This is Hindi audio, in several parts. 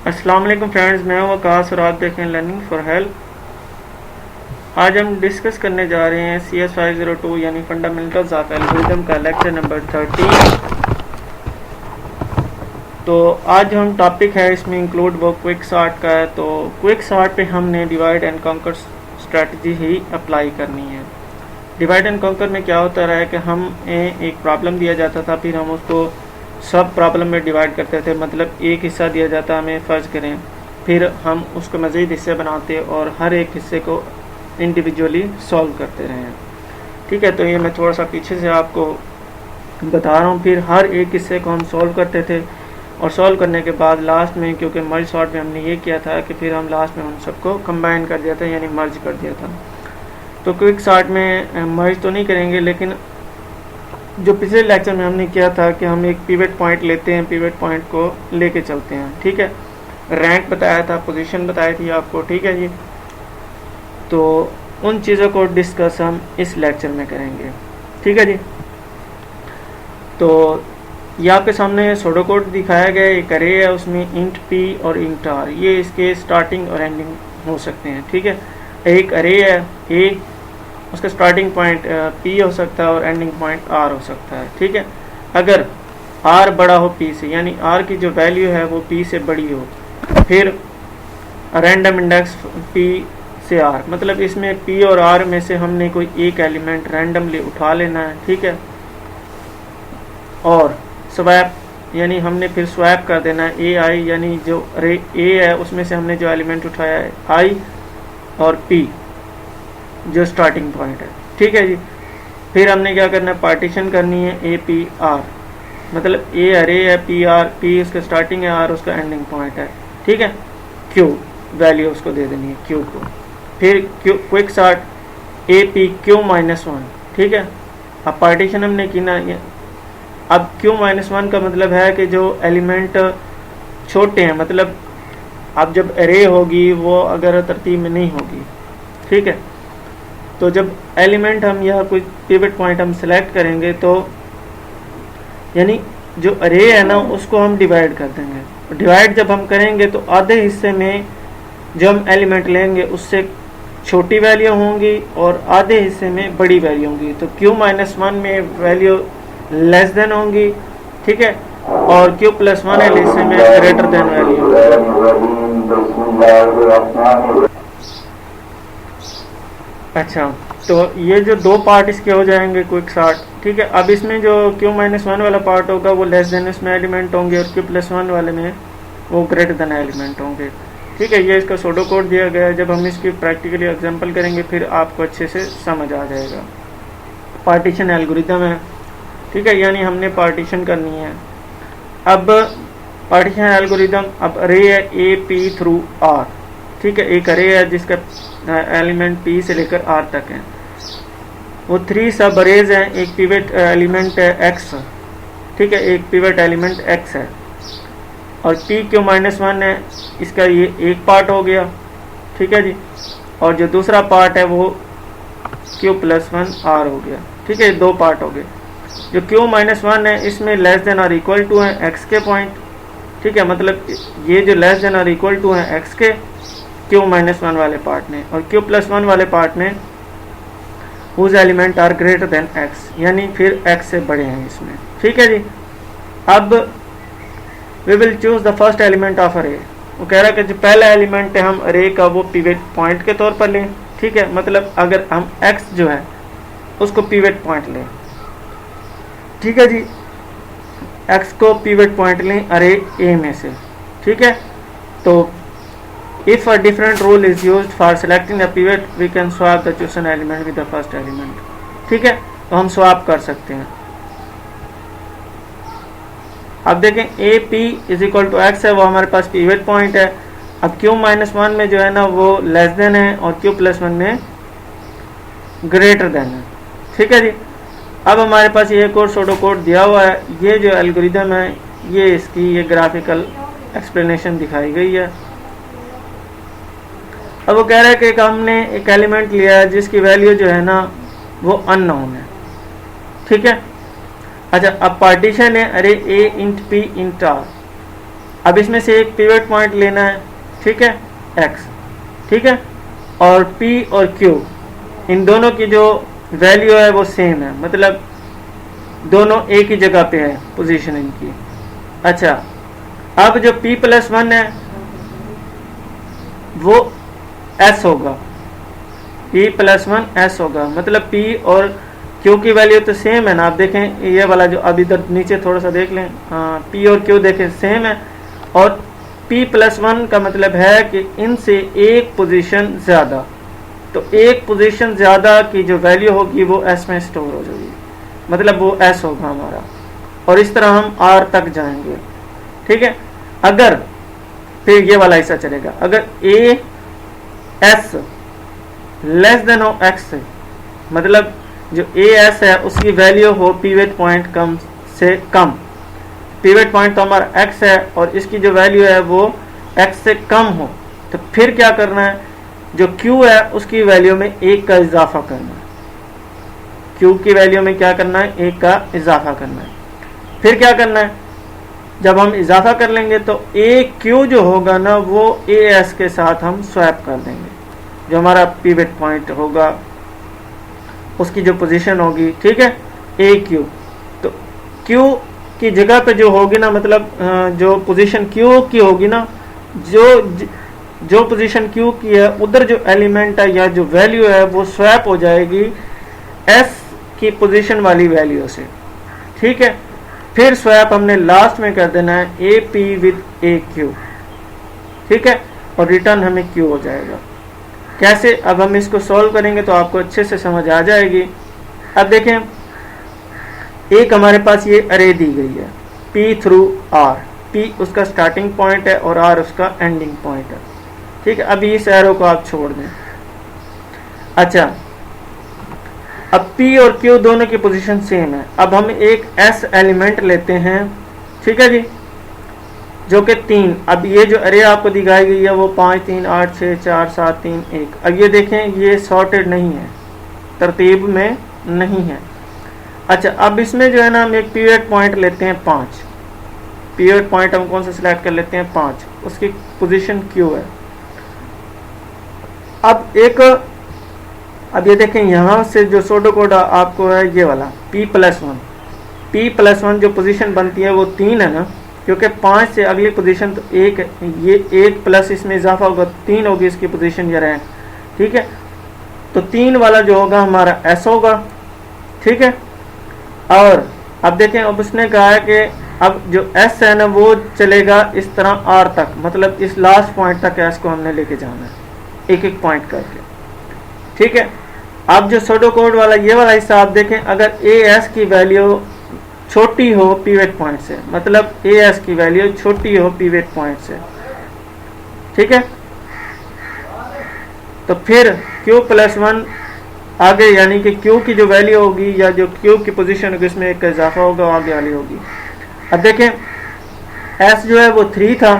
अस्सलाम वालेकुम फ्रेंड्स, मैं हूं आकाश और आप देखें लर्निंग फॉर हेल्प। आज हम डिस्कस करने जा रहे हैं CS502 यानी फंडामेंटल्स ऑफ एल्गोरिथम का लेक्चर नंबर 13। तो आज हम टॉपिक है इसमें इंक्लूड वो क्विक सॉर्ट का है। तो क्विक सॉर्ट पे हमने divide and conquer strategy he apply करनी है। डिवाइड एंड कॉन्कर में क्या होता रहा है कि हमें एक प्रॉब्लम दिया जाता था, फिर हम उसको सब प्रॉब्लम में डिवाइड करते थे। मतलब एक हिस्सा दिया जाता हमें, फ़र्ज करें, फिर हम उसको मज़ीद हिस्से बनाते और हर एक हिस्से को इंडिविजुअली सॉल्व करते रहे हैं। ठीक है, तो ये मैं थोड़ा सा पीछे से आपको बता रहा हूँ। फिर हर एक हिस्से को हम सॉल्व करते थे और सॉल्व करने के बाद लास्ट में, क्योंकि मर्ज सॉर्ट में हमने ये किया था कि फिर हम लास्ट में उन सबको कंबाइन कर दिया था, यानी मर्ज कर दिया था। तो क्विक सॉर्ट में मर्ज तो नहीं करेंगे, लेकिन जो पिछले लेक्चर में हमने किया था कि हम एक पिवट पॉइंट लेते हैं, पिवट पॉइंट को लेके चलते हैं। ठीक है, रैंक बताया था, पोजीशन बताई थी आपको। ठीक है जी, तो उन चीज़ों को डिस्कस हम इस लेक्चर में करेंगे। ठीक है जी, तो ये आपके सामने सोडो कोड दिखाया गया एक अरे है, उसमें इंट पी और इंट आर, ये इसके स्टार्टिंग और एंडिंग हो सकते हैं। ठीक है, एक अरे है ए, उसका स्टार्टिंग पॉइंट पी हो सकता है और एंडिंग पॉइंट आर हो सकता है। ठीक है, अगर आर बड़ा हो पी से, यानी आर की जो वैल्यू है वो पी से बड़ी हो, फिर रैंडम इंडेक्स पी से आर, मतलब इसमें पी और आर में से हमने कोई एक एलिमेंट रैंडमली उठा लेना है। ठीक है, और स्वैप, यानी हमने फिर स्वैप कर देना है ए आई, यानी जो रे ए है उसमें से हमने जो एलिमेंट उठाया है आई, और पी जो स्टार्टिंग पॉइंट है। ठीक है जी, फिर हमने क्या करना है, पार्टीशन करनी है ए पी आर, मतलब ए अरे है, पी आर, पी उसका स्टार्टिंग है, आर उसका एंडिंग पॉइंट है। ठीक है, क्यू वैल्यू उसको दे देनी है क्यू को। फिर Q quick sort A P Q minus one. ठीक है, अब पार्टीशन हमने की ना, अब क्यू माइनस वन का मतलब है कि जो एलिमेंट छोटे हैं, मतलब अब जब अरे होगी वो अगर तरतीब में नहीं होगी। ठीक है, तो जब एलिमेंट हम यह कोई पिवट पॉइंट हम सेलेक्ट करेंगे, तो यानी जो अरे है ना उसको हम डिवाइड कर देंगे। डिवाइड जब हम करेंगे तो आधे हिस्से में जो हम एलिमेंट लेंगे उससे छोटी वैल्यू होंगी और आधे हिस्से में बड़ी वैल्यू होंगी। तो क्यू माइनस वन में वैल्यू लेस देन होंगी। ठीक है, और क्यू प्लस वन हिस्से में ग्रेटर देन वैल्यू। अच्छा, तो ये जो दो पार्ट इसके हो जाएंगे क्विक सॉर्ट। ठीक है, अब इसमें जो क्यू माइनस वन वाला पार्ट होगा वो लेस देन इसमें एलिमेंट होंगे और क्यू प्लस वन वाले में वो ग्रेटर देन एलिमेंट होंगे। ठीक है, ये इसका सोडो कोड दिया गया है। जब हम इसकी प्रैक्टिकली एग्जांपल करेंगे फिर आपको अच्छे से समझ आ जाएगा। पार्टीशन एल्गोरिथम है। ठीक है, यानी हमने पार्टीशन करनी है। अब पार्टीशन एल्गोरिथम, अब अरे है ए पी थ्रू आर। ठीक है, एक अरे है जिसका एलिमेंट पी से लेकर आर तक है, वो 3 सब अरेज हैं। एक पिवट एलिमेंट है एक्स। ठीक है, एक पिवट एलिमेंट एक्स है और पी क्यू माइनस वन है, इसका ये एक पार्ट हो गया। ठीक है जी, और जो दूसरा पार्ट है वो क्यू प्लस वन आर हो गया। ठीक है, दो पार्ट हो गए। जो क्यू माइनस वन है इसमें लेस देन और इक्वल टू है एक्स के पॉइंट। ठीक है, मतलब ये जो लेस देन और इक्वल टू है एक्स के क्यू माइनस वन वाले पार्ट में, और क्यू प्लस वन वाले पार्ट में whose element are greater than X, यानी फिर एक्स से बड़े हैं इसमें। ठीक है जी, अब we will choose the first element of array. वो कह रहा है कि जो पहला एलिमेंट है हम अरे का वो पिवट पॉइंट के तौर पर लें। ठीक है, मतलब अगर हम एक्स जो है उसको पिवट पॉइंट लें। ठीक है जी, एक्स को पिवट पॉइंट लें अरे ए में से। ठीक है, तो if a different rule is used for selecting the pivot, we can swap the chosen element with the first element. ठीक है, तो हम swap कर सकते हैं। अब देखें A P is equal to X है, वो हमारे पास पिवट पॉइंट है। अब क्यू माइनस वन में जो है ना वो लेस देन है और क्यू प्लस वन में ग्रेटर देन है। ठीक है जी, अब हमारे पास ये एक और सोडो कोड दिया हुआ है। ये जो एल्गोरिथम है ये इसकी ये ग्राफिकल एक्सप्लेनेशन दिखाई गई है। अब वो कह रहा है कि हमने एक एलिमेंट लिया है जिसकी वैल्यू जो है ना वो अननोन है। ठीक है, अच्छा, अब पार्टीशन है अरे ए इंट पी इंट आर। अब इसमें से एक पिवट पॉइंट लेना है, ठीक है, x, ठीक है, और p और q इन दोनों की जो वैल्यू है वो सेम है, मतलब दोनों एक ही जगह पे है पोजीशन इनकी। अच्छा, अब जो p+1 है वो s होगा, p+1 s होगा, मतलब p और q की वैल्यू तो सेम है ना। आप देखें ये वाला जो अब इधर नीचे थोड़ा सा देख लें, p और q देखें सेम है, और p+1 का मतलब है कि इनसे एक पोजीशन ज़्यादा, तो एक पोजीशन ज़्यादा की जो वैल्यू होगी वो s में स्टोर हो जाएगी, मतलब वो s होगा हमारा, और इस तरह हम r तक जाएंगे, ठीक है। अगर फिर ये वाला हिस्सा चलेगा, अगर a s लेस देन हो x से, मतलब जो a s है उसकी वैल्यू हो पिवट पॉइंट कम से कम, पिवट पॉइंट तो हमारा x है और इसकी जो वैल्यू है वो x से कम हो, तो फिर क्या करना है, जो q है उसकी वैल्यू में 1 का इजाफा करना है, q की वैल्यू में क्या करना है, 1 का इजाफा करना है। फिर क्या करना है, जब हम इजाफा कर लेंगे तो a q जो होगा ना वो a s के साथ हम स्वैप कर देंगे, जो हमारा पिवट पॉइंट होगा उसकी जो पोजीशन होगी, ठीक है, a q, तो q की जगह पे जो होगी ना, मतलब जो पोजीशन q की होगी ना, जो पोजीशन q की है उधर जो एलिमेंट है या जो वैल्यू है वो स्वैप हो जाएगी s की पोजीशन वाली वैल्यू से, ठीक है। फिर स्वैप हमने लास्ट में कर देना है A P with A Q, ठीक है, और रिटर्न हमें क्यू हो जाएगा। कैसे, अब हम इसको सॉल्व करेंगे तो आपको अच्छे से समझ आ जाएगी। अब देखें, एक हमारे पास ये अरे दी गई है p थ्रू r, p उसका स्टार्टिंग पॉइंट है और r उसका एंडिंग पॉइंट है, ठीक है। अभी इस एरो को आप छोड़ दें। अच्छा, अब p और q दोनों की पोजीशन सेम है। अब हम एक s एलिमेंट लेते हैं, ठीक है जी, जो कि 3, अब ये जो अरे आपको दिखाई गई है वो 5 3 8 6 4 7 3 1। अब ये देखें ये सॉर्टेड नहीं है, तरतीब में नहीं है। अच्छा, अब इसमें जो है ना हम एक पिवट पॉइंट लेते हैं 5, पिवट पॉइंट हम कौन सा सिलेक्ट कर लेते हैं 5, उसकी पोजीशन q है। अब ये देखें यहाँ से जो सोडो कोड आपको है ये वाला p+1 जो पोजीशन बनती है वो 3 है ना, क्योंकि 5 से अगली पोजीशन तो 1 है, ये 1 प्लस इसमें इजाफा होगा 3 होगी इसकी पोजीशन, ये रैंक, ठीक है। तो 3 वाला जो होगा हमारा s होगा, ठीक है। और अब देखें, अब उसने कहा है कि अब जो s है ना वो चलेगा इस तरह r तक, मतलब इस लास्ट पॉइंट तक s को हमने लेके जाना है एक एक पॉइंट करके, ठीक है। अब जो सोडो कोड वाला ये वाला हिस्सा आप देखें, अगर as की वैल्यू छोटी हो पिवट पॉइंट से, मतलब as की वैल्यू छोटी हो पिवट पॉइंट से, ठीक है, तो फिर q+1 आगे, यानी कि q की जो वैल्यू होगी या जो q की पोजीशन होगी उसमें 1 का इजाफा होगा, आगे वाली होगी। अब देखें s जो है वो 3 था,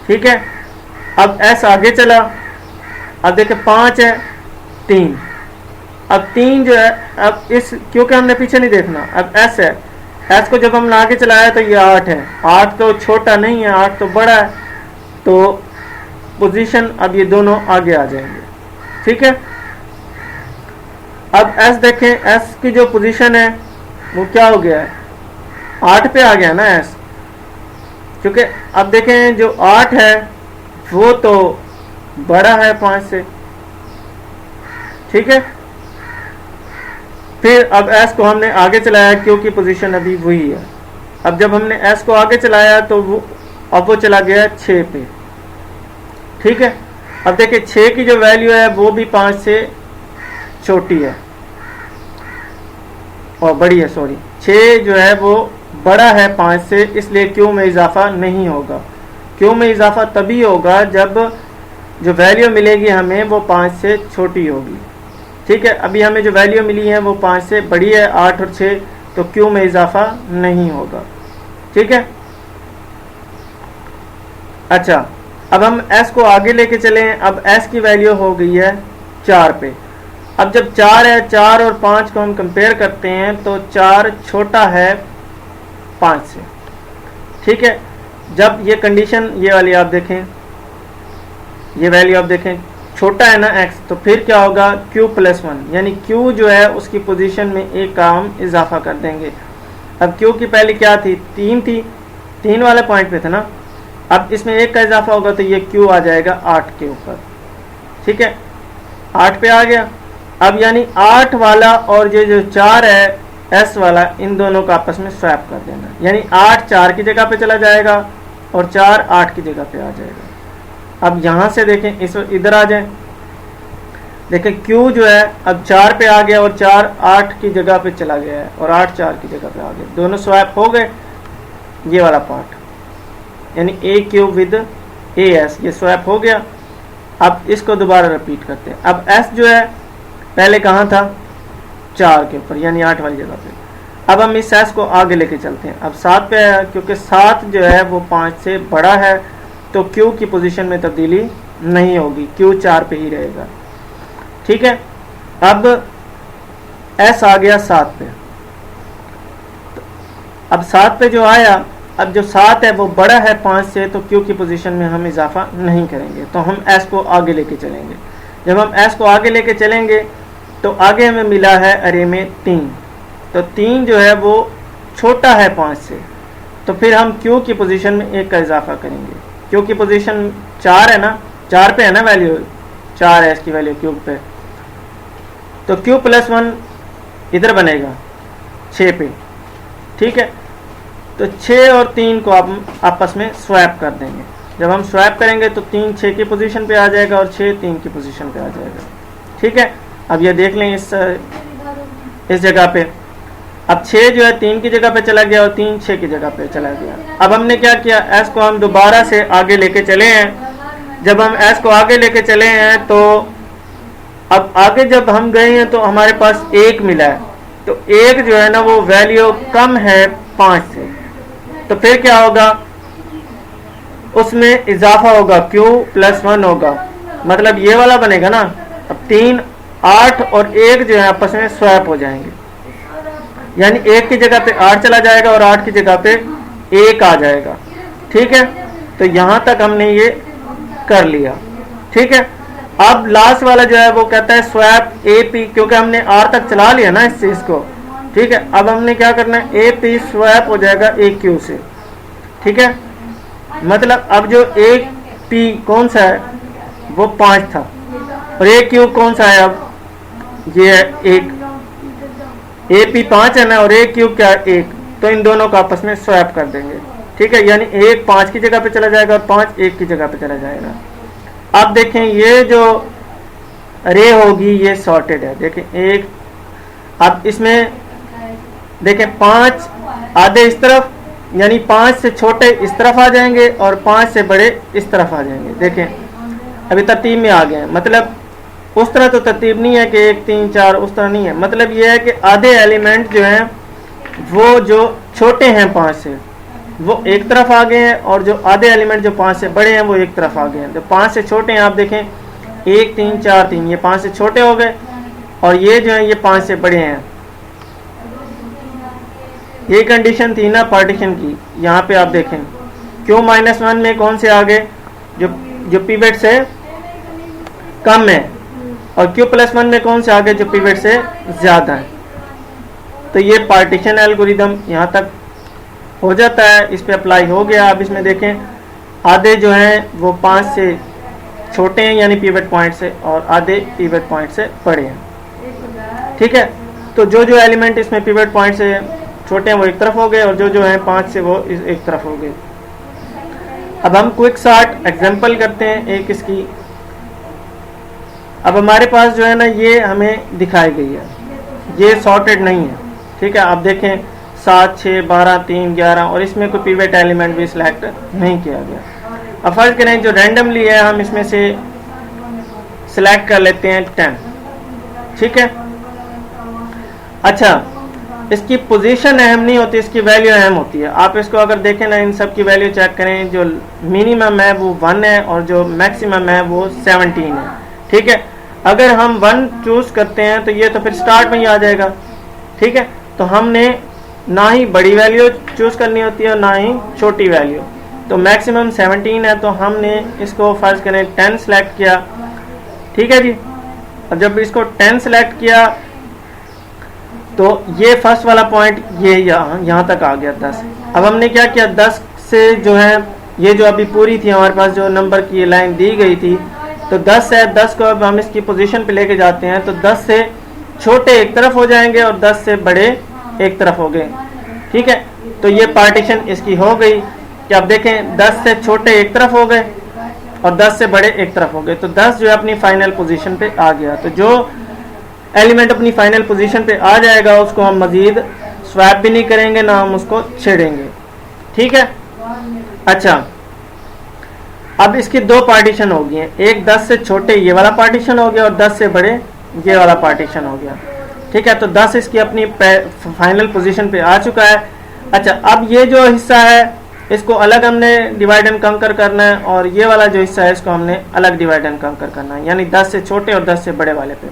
ठीक है। अब s आगे चला, अब देखें 5 है 3, अब 3 जो है, अब इस क्योंकि हमने पीछे नहीं देखना, अब s है, s को जब हमने आगे चलाया तो ये 8 है, 8 तो छोटा नहीं है, 8 तो बड़ा है, तो पोजीशन अब ये दोनों आगे आ जाएंगे, ठीक है। अब s देखें, s की जो पोजीशन है वो क्या हो गया है, 8 पे आ गया ना s, क्योंकि अब देखें जो 8 है वो तो बड़ा है 5 से, ठीक है। फिर अब s को हमने आगे चलाया क्योंकि पोजीशन अभी वही है। अब जब हमने s को आगे चलाया तो वो चला गया 6 पे, ठीक है। अब देखिए 6 की जो वैल्यू है वो भी 5 से छोटी है और बड़ी है, सॉरी 6 जो है वो बड़ा है 5 से, इसलिए q में इजाफा नहीं होगा। q में इजाफा तभी होगा जब जो वैल्यू मिलेगी हमें वो 5 से छोटी होगी, ठीक है। अभी हमें जो वैल्यू मिली है वो 5 से बड़ी है, 8 और 6, तो q में इजाफा नहीं होगा, ठीक है। अच्छा, अब हम s को आगे लेके चले, अब s की वैल्यू हो गई है 4 पे। अब जब 4 है, 4 और 5 को हम कंपेयर करते हैं तो 4 छोटा है 5 से, ठीक है, जब ये कंडीशन ये वाली आप देखें, ये वैल्यू आप देखें छोटा है ना x, तो फिर क्या होगा q प्लस 1, यानी q जो है उसकी पोजीशन में एक का हम इजाफा कर देंगे। अब q की पहले क्या थी, 3 थी, 3 वाले पॉइंट पे था ना, अब इसमें एक का इजाफा होगा तो ये q आ जाएगा 8 के ऊपर, ठीक है, 8 पे आ गया। अब यानी 8 वाला और ये जो 4 है s वाला, इन दोनों को आपस में स्वैप कर देना, यानी 8 4 की जगह पे चला जाएगा और 4 8 की जगह पे आ जाएगा। अब यहाँ से देखें, इस इधर आ जाए, देखें q जो है अब 4 पे आ गया और 4 8 की जगह पे चला गया है और 8 4 की जगह पे आ गया, दोनों स्वैप हो गए। ये वाला पार्ट यानी a क्यूब विद as, ये स्वैप हो गया। अब इसको दोबारा रिपीट करते हैं। अब s जो है पहले कहाँ था, 4 के ऊपर, यानी 8 वाली जगह पे। अब हम इस s को आगे लेके चलते हैं। अब 7 पे आया, क्योंकि 7 जो है वो 5 से बड़ा है, तो q की पोजीशन में तब्दीली नहीं होगी, q 4 पे ही रहेगा, ठीक है। अब s आ गया 7 पे, अब 7 पे जो आया, अब जो 7 है वो बड़ा है 5 से, तो q की पोजीशन में हम इजाफा नहीं करेंगे, तो हम s को आगे लेके चलेंगे। जब हम s को आगे लेके चलेंगे तो आगे हमें मिला है अरे में 3, तो 3 जो है वो छोटा है 5 से, तो फिर हम q की पोजीशन में 1 का इजाफा करेंगे। q की पोजीशन 4 है ना, 4 पे है ना वैल्यू, 4 है इसकी वैल्यू q पे, तो q प्लस 1 इधर बनेगा 6 पे, ठीक है। तो 6 और 3 को आप आपस में स्वैप कर देंगे। जब हम स्वैप करेंगे तो 3 6 की पोजीशन पे आ जाएगा और 6 3 की पोजीशन पे आ जाएगा, ठीक है। अब ये देख लें इस जगह पे, अब 6 जो है 3 की जगह पे चला गया और 3 6 की जगह पे चला गया। अब हमने क्या किया, s को हम दोबारा से आगे लेके चले हैं। जब हम s को आगे लेके चले हैं तो अब आगे जब हम गए हैं तो हमारे पास 1 मिला है, तो 1 जो है ना वो वैल्यू कम है 5 से, तो फिर क्या होगा, उसमें इजाफा होगा, q प्लस 1 होगा, मतलब ये वाला बनेगा ना। अब 3 8 और 1 जो है आपस में स्वैप हो जाएंगे, यानी 1 की जगह पे 8 चला जाएगा और 8 की जगह पे 1 आ जाएगा, ठीक है। तो यहाँ तक हमने ये कर लिया, ठीक है। अब लास्ट वाला जो है वो कहता है स्वैप AP, क्योंकि हमने R तक चला लिया ना इस चीज को, ठीक है। अब हमने क्या करना है, AP स्वैप हो जाएगा AQ से, ठीक है। मतलब अब जो AP कौन सा है वो 5 था और AQ कौन सा है, अब ये है 1, AP 5 है ना और AQ क्या 1, तो इन दोनों को आपस में स्वैप कर देंगे, ठीक है। यानी 1 5 की जगह पे चला जाएगा और 5 1 की जगह पे चला जाएगा। अब देखें ये जो रे होगी ये सॉर्टेड है, देखें 1, अब इसमें देखें 5 आधे इस तरफ, यानी 5 से छोटे इस तरफ आ जाएंगे और 5 से बड़े इस तरफ आ जाएंगे। देखें अभी तरतीब में आ गए हैं, मतलब उस तरह तो तरतीब नहीं है कि 1 3 4, उस तरह नहीं है। मतलब ये है कि आधे एलिमेंट जो हैं वो जो छोटे हैं 5 से वो एक तरफ आ गए हैं और जो आधे एलिमेंट जो 5 से बड़े हैं वो एक तरफ आ गए हैं। तो 5 से छोटे हैं, आप देखें 1 3 4 3, ये 5 से छोटे हो गए और ये जो है ये 5 से बड़े हैं। ये कंडीशन थी ना पार्टीशन की, यहाँ पे आप देखें q-1 में कौन से आ गए, जो पिवट से कम है, और q+1 में कौन से आ गए जो पिवट से ज्यादा है। तो ये पार्टीशन एल्गोरिदम यहाँ तक हो जाता है, इस पे अप्लाई हो गया। अब इसमें देखें आधे जो हैं वो 5 से छोटे हैं यानी पिवट पॉइंट से, और आधे पिवट पॉइंट से बड़े हैं, ठीक है। तो जो एलिमेंट इसमें पिवट पॉइंट से छोटे हैं वो एक तरफ हो गए और जो हैं 5 से वो एक तरफ हो गए। अब हम क्विक सॉर्ट एग्जांपल करते हैं एक इसकी। अब हमारे पास जो है ना ये हमें दिखाई गई है, ये सॉर्टेड नहीं है, ठीक है। आप देखें 7 6 12 3 11 और इसमें कोई पिवट एलिमेंट भी सिलेक्ट नहीं किया गया। अब फर्ज करें जो रैंडमली है हम इसमें से सिलेक्ट कर लेते हैं 10, ठीक है। अच्छा, इसकी पोजीशन अहम नहीं होती, इसकी वैल्यू अहम होती है। आप इसको अगर देखें ना, इन सब की वैल्यू चेक करें, जो मिनिमम है वो 1 है और जो मैक्सिमम है वो 17 है, ठीक है। अगर हम 1 चूज करते हैं तो ये तो फिर स्टार्ट में ही आ जाएगा, ठीक है। तो हमने ना ही बड़ी वैल्यू चूज करनी होती है और ना ही छोटी वैल्यू। तो मैक्सिमम 17 है, तो हमने इसको फर्ज करें 10 सेलेक्ट किया, ठीक है जी। अब जब इसको 10 सेलेक्ट किया तो ये फर्स्ट वाला पॉइंट ये यहाँ तक आ गया 10। अब हमने क्या किया, 10 से जो है ये जो अभी पूरी थी हमारे पास जो नंबर की लाइन दी गई थी, तो 10 है, 10 को अब हम इसकी पोजीशन पे लेके जाते हैं, तो 10 से छोटे एक तरफ हो जाएंगे और 10 से बड़े एक तरफ हो गए, ठीक है। तो ये पार्टीशन इसकी हो गई कि अब देखें 10 से छोटे एक तरफ हो गए और 10 से बड़े एक तरफ हो गए, तो 10 जो है अपनी फाइनल पोजीशन पे आ गया। तो जो एलिमेंट अपनी फाइनल पोजीशन पे आ जाएगा उसको हम मजीद स्वैप भी नहीं करेंगे, ना हम उसको छेड़ेंगे, ठीक है। अच्छा, अब इसकी दो पार्टीशन हो गई हैं, एक 10 से छोटे ये वाला पार्टीशन हो गया और 10 से बड़े ये वाला पार्टीशन हो गया, ठीक है। तो 10 इसकी अपनी फाइनल पोजीशन पे आ चुका है। अच्छा, अब ये जो हिस्सा है इसको अलग हमने डिवाइड एंड कंकर करना है और ये वाला जो हिस्सा है इसको हमने अलग डिवाइड एंड कंकर करना है, यानी 10 से छोटे और 10 से बड़े वाले पे।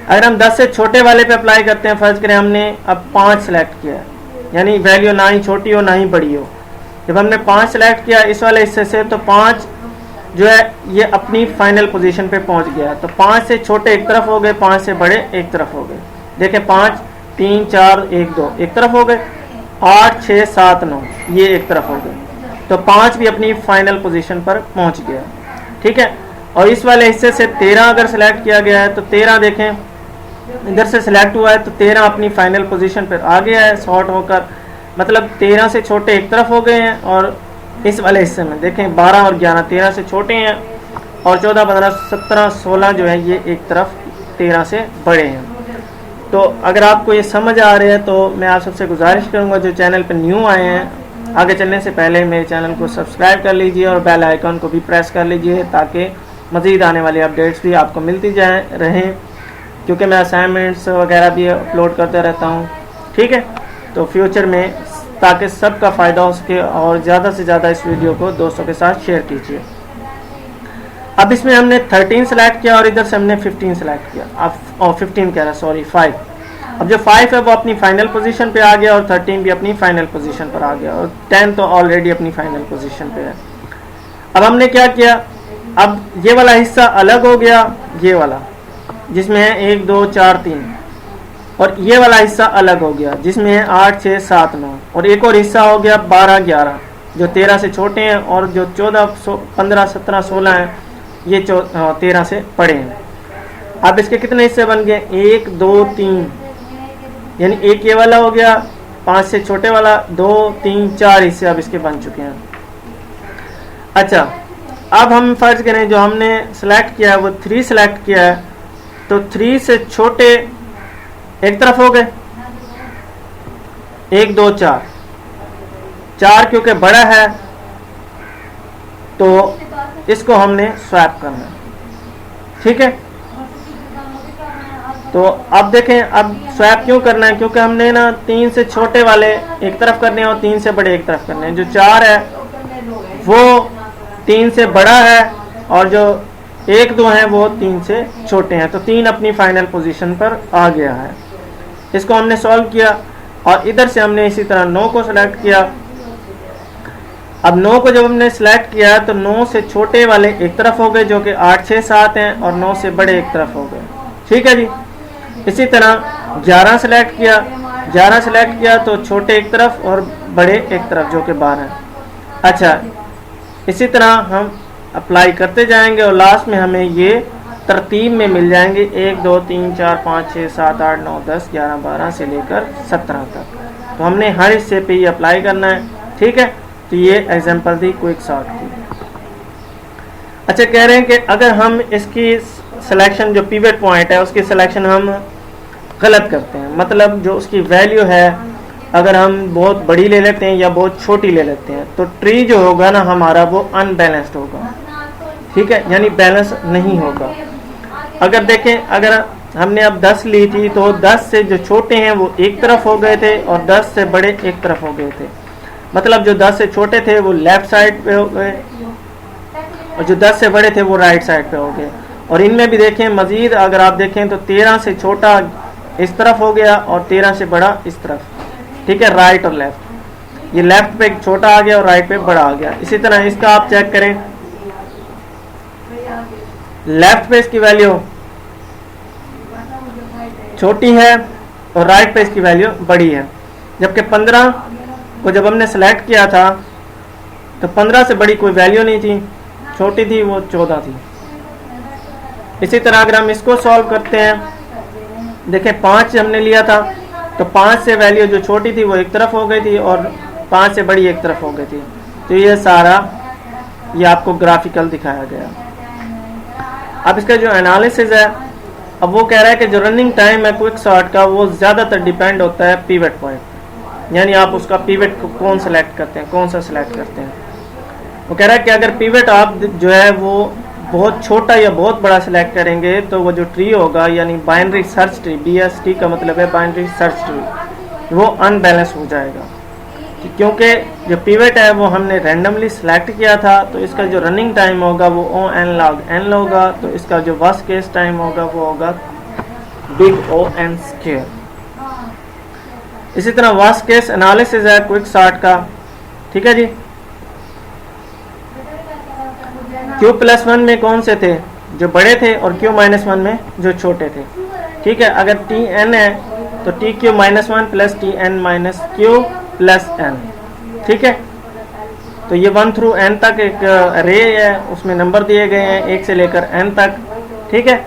अगर हम 10 से छोटे वाले पे अप्लाई करते हैं, फर्ज करें हमने अब 5 सेलेक्ट किया है, यानी वैल्यू ना ही छोटी हो ना ही बड़ी हो। जब हमने 5 सेलेक्ट किया इस वाले हिस्से से, तो 5 जो है ये अपनी फाइनल पोजीशन पे पहुंच गया। तो 5 से छोटे एक तरफ हो गए, 5 से बड़े एक तरफ हो गए। देखें 5 3 4 1 2 एक तरफ हो गए, 8 6 7 9 ये एक तरफ हो गए। तो 5 भी अपनी फाइनल पोजीशन पर पहुंच गया, ठीक है। और इस वाले हिस्से से 13 अगर सिलेक्ट किया गया है, तो 13 देखें इधर से सिलेक्ट हुआ है, तो 13 अपनी फाइनल पोजीशन पर आ गया है सॉर्ट होकर, मतलब 13 से छोटे एक तरफ हो गए हैं। और इस वाले हिस्से में देखें 12 और 11 13 से छोटे हैं और 14 15 17 16 जो है ये एक तरफ 13 से बड़े हैं। तो अगर आपको ये समझ आ रहे हैं तो मैं आप सबसे गुजारिश करूंगा जो चैनल पर न्यू आए हैं, आगे चलने से पहले मेरे चैनल को सब्सक्राइब कर लीजिए और बेल आइकन को भी प्रेस कर लीजिए, ताकि मज़ीद आने वाली अपडेट्स भी आपको मिलती रहें, क्योंकि मैं असाइनमेंट्स वगैरह भी अपलोड करते रहता हूँ, ठीक है। तो फ्यूचर में ताकि सबका फ़ायदा हो सके और ज़्यादा से ज़्यादा इस वीडियो को दोस्तों के साथ शेयर कीजिए। अब इसमें हमने 13 सेलेक्ट किया और इधर से हमने 15 सेलेक्ट किया, अब 15 कह रहा सॉरी 5। अब जो 5 है वो अपनी फाइनल पोजीशन पे आ गया और 13 भी अपनी फाइनल पोजीशन पर आ गया और 10 तो ऑलरेडी अपनी फाइनल पोजीशन पे है। अब हमने क्या किया, अब ये वाला हिस्सा अलग हो गया, ये वाला जिसमें है 1 2 4 3, और ये वाला हिस्सा अलग हो गया जिसमें है 8 6 7 9, और एक और हिस्सा हो गया 12 11 जो 13 से छोटे हैं, और जो 14 15 17 16 हैं ये 13 से बड़े हैं। अब इसके कितने हिस्से बन गए, 1 2 3, यानी एक ये वाला हो गया, 5 से छोटे वाला 2 3 4 हिस्से अब इसके बन चुके हैं। अच्छा, अब हम फर्ज करें जो हमने सेलेक्ट किया है वो 3 सेलेक्ट किया है, तो 3 से छोटे एक तरफ हो गए, 1 2 4 4 क्योंकि बड़ा है तो इसको हमने स्वैप करना है, ठीक है। तो अब देखें, अब स्वैप क्यों करना है, क्योंकि हमने ना 3 से छोटे वाले एक तरफ करने हैं और 3 से बड़े एक तरफ करने हैं। जो 4 है वो 3 से बड़ा है और जो 1 2 है वो 3 से छोटे हैं, तो 3 अपनी फाइनल पोजीशन पर आ गया है। इसको हमने सॉल्व किया और इधर से हमने इसी तरह 9 को सिलेक्ट किया। अब 9 को जब हमने सिलेक्ट किया तो 9 से छोटे वाले एक तरफ हो गए जो कि 8 6 7 हैं, और 9 से बड़े एक तरफ हो गए, ठीक है जी। इसी तरह 11 सेलेक्ट किया, 11 सेलेक्ट किया तो छोटे एक तरफ और बड़े एक तरफ जो कि 12 हैं। अच्छा, इसी तरह हम अप्लाई करते जाएंगे और लास्ट में हमें ये तरतीब में मिल जाएंगे 1 2 3 4 5 6 7 8 9 10 11 12 से लेकर 17 तक। तो हमने हर हिस्से पे ही अप्लाई करना है, ठीक है। तो ये एग्जांपल थी क्विक सॉर्ट की। अच्छा, कह रहे हैं कि अगर हम इसकी सिलेक्शन जो पिवट पॉइंट है उसकी सिलेक्शन हम गलत करते हैं, मतलब जो उसकी वैल्यू है अगर हम बहुत बड़ी ले लेते हैं या बहुत छोटी ले लेते हैं, तो ट्री जो होगा ना हमारा वो अनबैलेंस्ड होगा, ठीक है, यानी बैलेंस नहीं होगा। अगर देखें, अगर हमने अब 10 ली थी तो 10 से जो छोटे हैं वो एक तरफ हो गए थे और 10 से बड़े एक तरफ हो गए थे, मतलब जो 10 से छोटे थे वो लेफ्ट साइड पे हो गए और जो 10 से बड़े थे वो राइट साइड पे हो गए। और इनमें भी देखें मजीद अगर आप देखें तो 13 से छोटा इस तरफ हो गया और 13 से बड़ा इस तरफ, ठीक है, राइट और लेफ्ट। ये लेफ्ट पे छोटा आ गया और राइट पे बड़ा आ गया। इसी तरह इसका आप चेक करें, लेफ्ट पे इसकी वैल्यू छोटी है और राइट पे इसकी वैल्यू बड़ी है, जबकि 15 को जब हमने सेलेक्ट किया था तो 15 से बड़ी कोई वैल्यू नहीं थी, छोटी थी वो 14 थी। इसी तरह अगर हम इसको सॉल्व करते हैं, देखें 5 हमने लिया था तो 5 से वैल्यू जो छोटी थी वो एक तरफ हो गई थी और 5 से बड़ी एक तरफ हो गई थी। तो ये सारा ये आपको ग्राफिकल दिखाया गया। अब इसका जो एनालिसिस है, अब वो कह रहा है कि जो रनिंग टाइम है क्विक सॉर्ट का वो ज़्यादातर डिपेंड होता है पिवट पॉइंट, यानी आप उसका पिवट को कौन सेलेक्ट करते हैं, कौन सा सेलेक्ट करते हैं। वो कह रहा है कि अगर पिवट आप जो है वो बहुत छोटा या बहुत बड़ा सेलेक्ट करेंगे तो वो जो ट्री होगा, यानी बाइनरी सर्च ट्री, BST का मतलब है बाइनरी सर्च ट्री, वो अनबैलेंस हो जाएगा, क्योंकि जो पिवट है वो हमने रैंडमली सेलेक्ट किया था। तो इसका जो रनिंग टाइम होगा वो O(n log n) होगा, तो इसका जो वर्स्ट केस टाइम होगा वो होगा बिग O(n²). इसी तरह वर्स्ट केस एनालिसिस है क्विक सॉर्ट का, ठीक है जी। Q+1 में कौन से थे, जो बड़े थे, और Q-1 में जो छोटे थे, ठीक है। अगर Tn है तो TQ-1 प्लस Tn-Q+n, ठीक है। तो ये 1 through n तक एक अरे है, उसमें नंबर दिए गए हैं 1 से लेकर n तक, ठीक है।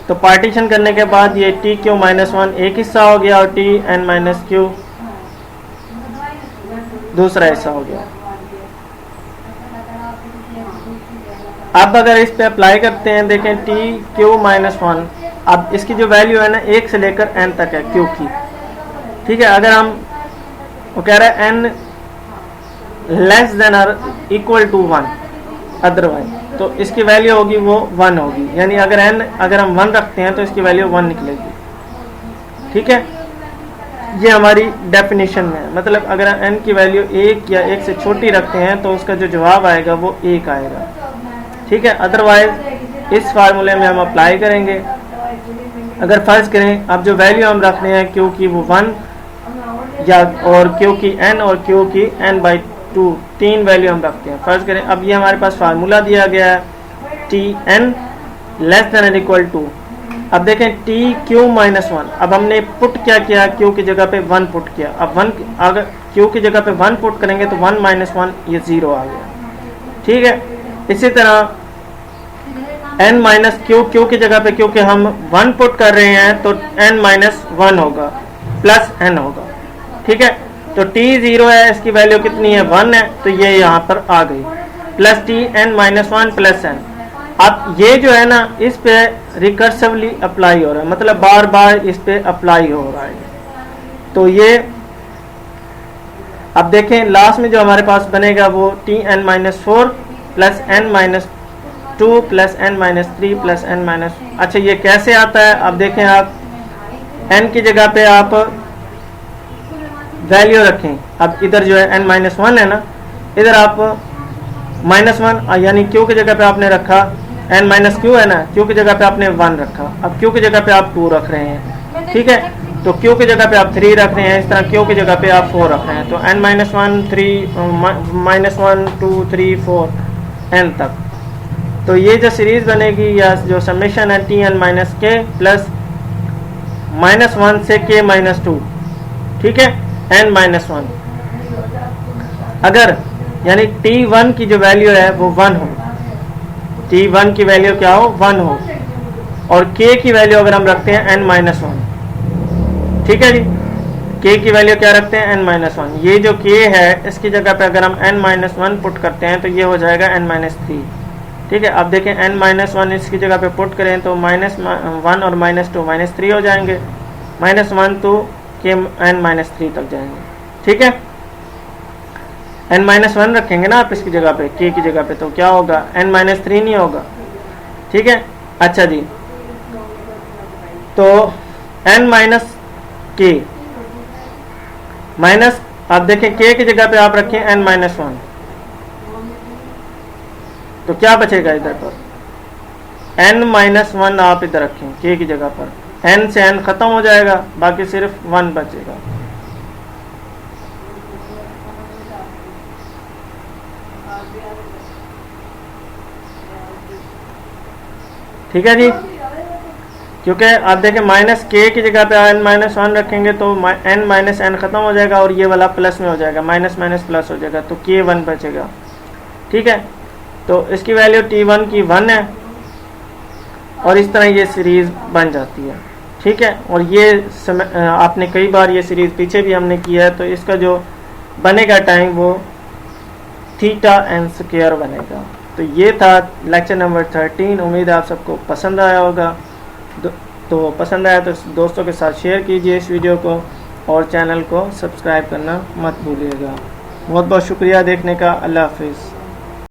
तो पार्टीशन करने के बाद ये TQ-1 एक हिस्सा हो गया और Tn-Q दूसरा हिस्सा हो गया। अब अगर इस पे अप्लाई करते हैं, देखें TQ-1, अब इसकी जो वैल्यू है ना 1 से लेकर n तक है Q की, ठीक है। अगर हम, वो कह रहा है n लेस देन और इक्वल टू 1 अदरवाइज, तो इसकी वैल्यू होगी वो 1 होगी, यानी अगर हम 1 रखते हैं तो इसकी वैल्यू 1 निकलेगी, ठीक है। ये हमारी डेफिनेशन में है, मतलब अगर n की वैल्यू 1 या 1 से छोटी रखते हैं तो उसका जो जवाब आएगा वो 1 आएगा, ठीक है। अदरवाइज इस फार्मूले में हम अप्लाई करेंगे। अगर फर्ज करें अब जो वैल्यू हम रख रहे हैं Q की वो 1 या और Q की n और Q की n/2, 3 वैल्यू हम रखते हैं। फर्ज करें अब ये हमारे पास फार्मूला दिया गया है Tn लेस देन और इक्वल टू, अब देखें TQ-1, अब हमने पुट क्या किया, Q की जगह पे 1 पुट किया। अब 1 अगर Q की जगह पे 1 पुट करेंगे तो 1 - 1 ये 0 आ गया, ठीक है। इसी तरह n-Q की जगह पे क्योंकि हम 1 पुट कर रहे हैं तो n-1 होगा प्लस n होगा, ठीक है। तो T0 है, इसकी वैल्यू कितनी है 1 है, तो ये यहाँ पर आ गई, प्लस Tn-1 प्लस n। अब ये जो है ना इस पे रिकर्सिवली अप्लाई हो रहा है, मतलब बार बार इस पे अप्लाई हो रहा है। तो ये अब देखें लास्ट में जो हमारे पास बनेगा वो Tn-4 plus n-2 plus n-3 plus n-, अच्छा ये कैसे आता है। अब देखें आप n की जगह पे आप वैल्यू रखें, अब इधर जो है n-1 है ना, इधर आप -1 यानी Q की जगह पे आपने रखा n-Q है ना, Q की जगह पे आपने 1 रखा। अब Q की जगह पे आप 2 रख रहे हैं, ठीक है। तो Q की जगह पे आप 3 रख रहे हैं, इस तरह Q की जगह पे आप 4 रख रहे हैं। तो n-1 3 -1 2 3 4 n तक। तो ये जो सीरीज बनेगी या जो समेशन है Tn-K प्लस -1 से K-2, ठीक है, n-1। अगर यानी T1 की जो वैल्यू है वो 1 हो, T1 की वैल्यू क्या हो 1 हो, और K की वैल्यू अगर हम रखते हैं n-1, ठीक है जी। K की वैल्यू क्या रखते हैं n-1, ये जो K है इसकी जगह पे अगर हम n-1 पुट करते हैं तो ये हो जाएगा n-3, ठीक है। अब देखें n-1 इसकी जगह पे पुट करें तो -1 और -2 -3 हो जाएंगे, -1 तो n-3 तक जाएंगे, ठीक है। n-1 रखेंगे ना आप इसकी जगह पे, K की जगह पे, तो क्या होगा n-3 नहीं होगा, ठीक है। अच्छा जी, तो n-K माइनस, आप देखें K की जगह पे आप रखें n-1, तो क्या बचेगा इधर पर n-1 आप इधर रखें K की जगह पर, n से n खत्म हो जाएगा, बाकी सिर्फ 1 बचेगा, ठीक है जी, क्योंकि आप देखें माइनस के की जगह पे n माइनस वन रखेंगे तो n माइनस एन ख़त्म हो जाएगा और ये वाला प्लस में हो जाएगा, माइनस माइनस प्लस हो जाएगा, तो के वन बचेगा। ठीक है, तो इसकी वैल्यू t1 की 1 है और इस तरह ये सीरीज़ बन जाती है। ठीक है, और ये आपने कई बार ये सीरीज़ पीछे भी हमने किया है, तो इसका जो बनेगा टाइम वो थीटा एन स्क्वायर बनेगा। तो ये था लेक्चर नंबर 13। उम्मीद है आप सबको पसंद आया होगा। तो पसंद आया तो दोस्तों के साथ शेयर कीजिए इस वीडियो को और चैनल को सब्सक्राइब करना मत भूलिएगा। बहुत बहुत शुक्रिया देखने का। अल्लाह हाफिज़।